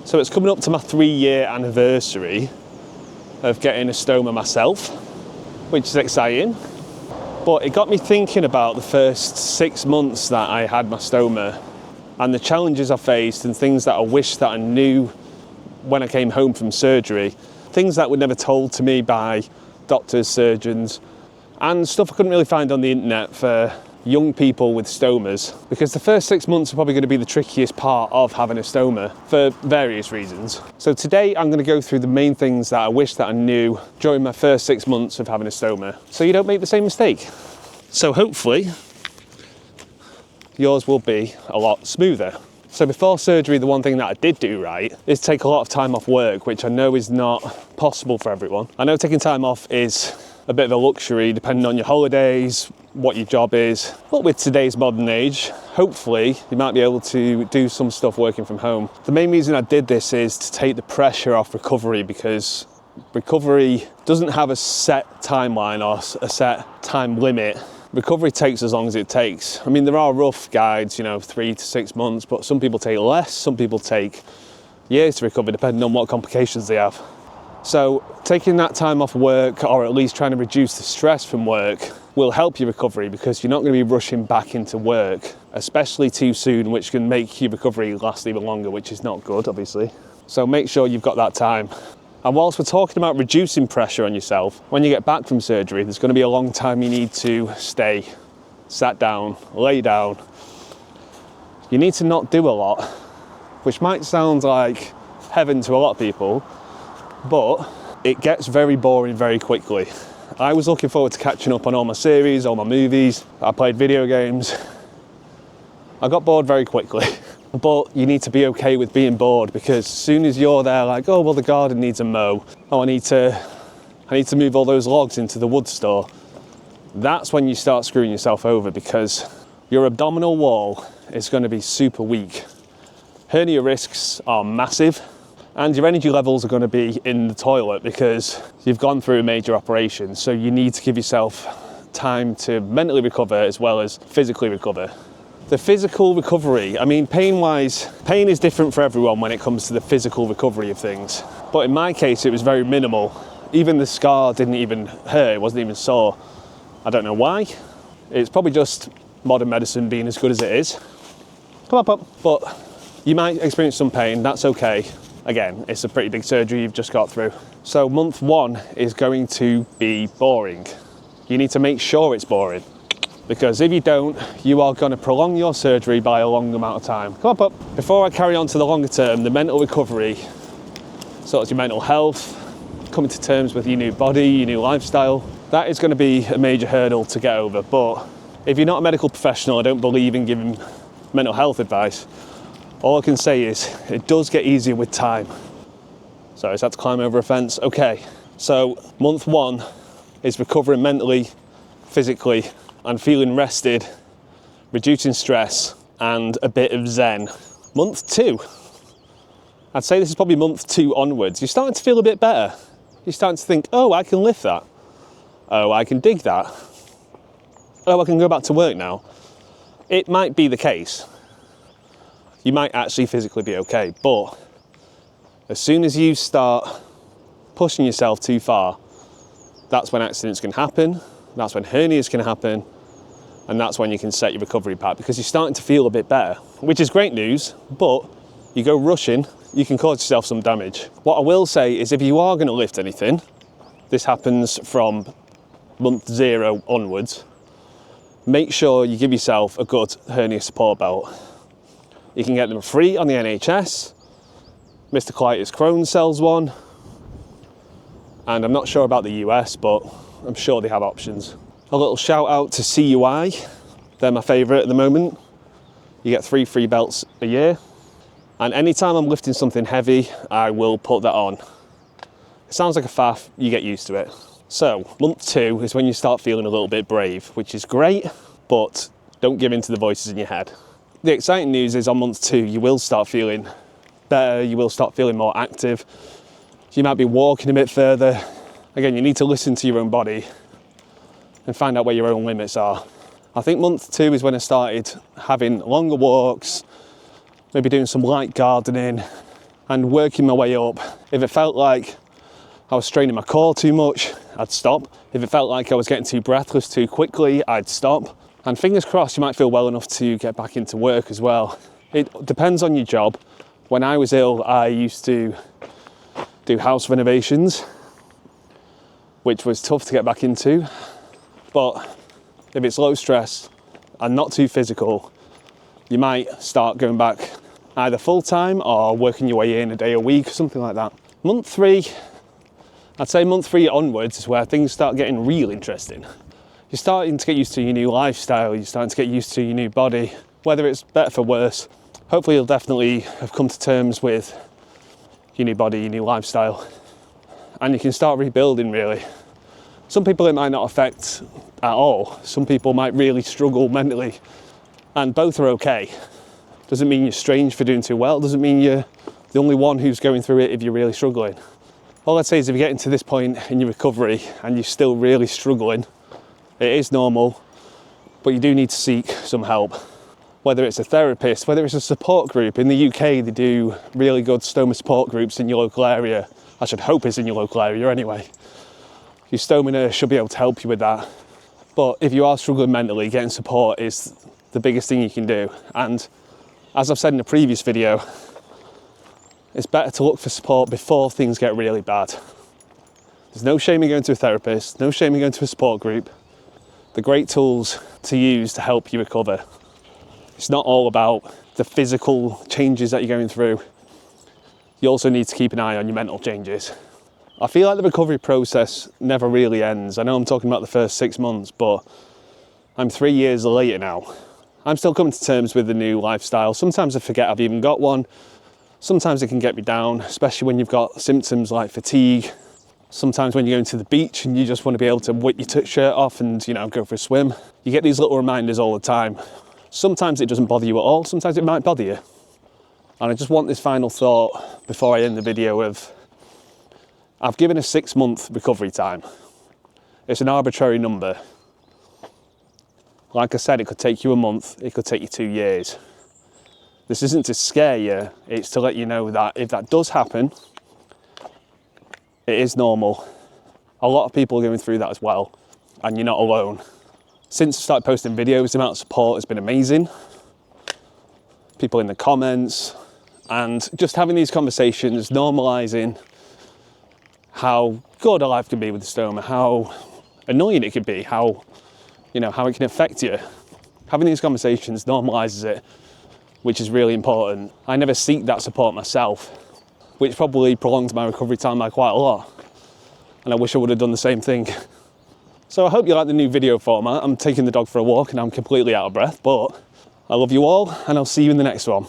So it's coming up to my 3-year anniversary of getting a stoma myself, which is exciting. But it got me thinking about the first 6 months that I had my stoma and the challenges I faced and things that I wish that I knew when I came home from surgery. Things that were never told to me by doctors, surgeons, and stuff I couldn't really find on the internet for young people with stomas, because the first 6 months are probably going to be the trickiest part of having a stoma for various reasons. So today I'm going to go through the main things that I wish that I knew during my first 6 months of having a stoma, so you don't make the same mistake. So hopefully yours will be a lot smoother. So before surgery, the one thing that I did do right is take a lot of time off work, which I know is not possible for everyone. I know taking time off is a bit of a luxury depending on your holidays, what your job is. But with today's modern age, hopefully you might be able to do some stuff working from home. The main reason I did this is to take the pressure off recovery, because recovery doesn't have a set timeline or a set time limit. Recovery takes as long as it takes. I mean, there are rough guides, 3 to 6 months, but some people take less, some people take years to recover, depending on what complications they have. So taking that time off work, or at least trying to reduce the stress from work, will help your recovery, because you're not going to be rushing back into work, especially too soon, which can make your recovery last even longer, which is not good, obviously. So make sure you've got that time. And whilst we're talking about reducing pressure on yourself, when you get back from surgery, there's going to be a long time you need to stay sat down, lay down. You need to not do a lot, which might sound like heaven to a lot of people, but it gets very boring very quickly. I was looking forward to catching up on all my series, all my movies. I played video games. I got bored very quickly. But you need to be okay with being bored, because as soon as you're there like, oh, well, the garden needs a mow. Oh, I need to move all those logs into the wood store. That's when you start screwing yourself over, because your abdominal wall is going to be super weak. Hernia risks are massive, and your energy levels are going to be in the toilet because you've gone through a major operation. So you need to give yourself time to mentally recover as well as physically recover. The physical recovery, I mean, pain-wise, pain is different for everyone when it comes to the physical recovery of things. But in my case, it was very minimal. Even the scar didn't even hurt, it wasn't even sore. I don't know why. It's probably just modern medicine being as good as it is. Come on, Pop. But you might experience some pain, that's okay. Again, it's a pretty big surgery you've just got through. So month 1 is going to be boring. You need to make sure it's boring, because if you don't, you are going to prolong your surgery by a long amount of time. Come on, Pop. Before I carry on to the longer term, the mental recovery, sort of your mental health, coming to terms with your new body, your new lifestyle, that is going to be a major hurdle to get over. But if you're not a medical professional, I don't believe in giving mental health advice. All I can say is it does get easier with time. So I just had to climb over a fence. Okay, so month 1 is recovering mentally, physically, and feeling rested, reducing stress, and a bit of zen. Month 2, I'd say this is probably month 2 onwards. You're starting to feel a bit better. You're starting to think, oh, I can lift that. Oh, I can dig that. Oh, I can go back to work now. It might be the case. You might actually physically be okay, but as soon as you start pushing yourself too far, that's when accidents can happen, that's when hernias can happen, and that's when you can set your recovery back, because you're starting to feel a bit better, which is great news. But you go rushing, you can cause yourself some damage. What I will say is, if you are going to lift anything, this happens from month 0 onwards, make sure you give yourself a good hernia support belt. You can get them free on the NHS. Mr. Colitis Crohn sells one, and I'm not sure about the US, but I'm sure they have options. A little shout out to CUI, they're my favourite at the moment. You get 3 free belts a year, and anytime I'm lifting something heavy, I will put that on. It sounds like a faff, you get used to it. So month 2 is when you start feeling a little bit brave, which is great, but don't give in to the voices in your head. The exciting news is on month 2, you will start feeling better, you will start feeling more active. You might be walking a bit further. Again, you need to listen to your own body and find out where your own limits are. I think month 2 is when I started having longer walks, maybe doing some light gardening, and working my way up. If it felt like I was straining my core too much, I'd stop. If it felt like I was getting too breathless too quickly, I'd stop. And fingers crossed, you might feel well enough to get back into work as well. It depends on your job. When I was ill, I used to do house renovations, which was tough to get back into. But if it's low stress and not too physical, you might start going back either full time or working your way in a day a week, something like that. Month 3, I'd say month 3 onwards is where things start getting real interesting. You're starting to get used to your new lifestyle, you're starting to get used to your new body, whether it's better for worse. Hopefully you'll definitely have come to terms with your new body, your new lifestyle, and you can start rebuilding really. Some people it might not affect at all. Some people might really struggle mentally, and both are okay. Doesn't mean you're strange for doing too well, doesn't mean you're the only one who's going through it if you're really struggling. All I'd say is if you're getting to this point in your recovery and you're still really struggling, it is normal, but you do need to seek some help. Whether it's a therapist, whether it's a support group. In the UK, they do really good stoma support groups in your local area. I should hope it's in your local area anyway. Your stoma nurse should be able to help you with that. But if you are struggling mentally, getting support is the biggest thing you can do. And as I've said in a previous video, it's better to look for support before things get really bad. There's no shame in going to a therapist, no shame in going to a support group. They're great tools to use to help you recover. It's not all about the physical changes that you're going through. You also need to keep an eye on your mental changes. I feel like the recovery process never really ends. I know I'm talking about the first 6 months, but I'm 3 years later now. I'm still coming to terms with the new lifestyle. Sometimes I forget I've even got one. Sometimes it can get me down, especially when you've got symptoms like fatigue. Sometimes when you're going to the beach and you just want to be able to whip your shirt off and, go for a swim. You get these little reminders all the time. Sometimes it doesn't bother you at all, sometimes it might bother you. And I just want this final thought before I end the video of, I've given a 6-month recovery time. It's an arbitrary number. Like I said, it could take you a month, it could take you 2 years. This isn't to scare you, it's to let you know that if that does happen, it is normal. A lot of people are going through that as well, and you're not alone. Since I started posting videos, the amount of support has been amazing. People in the comments, and just having these conversations, normalising how good a life can be with the stoma, how annoying it can be, how it can affect you. Having these conversations normalises it, which is really important. I never seek that support myself, which probably prolonged my recovery time by quite a lot. And I wish I would have done the same thing. So I hope you like the new video format. I'm taking the dog for a walk and I'm completely out of breath, but I love you all and I'll see you in the next one.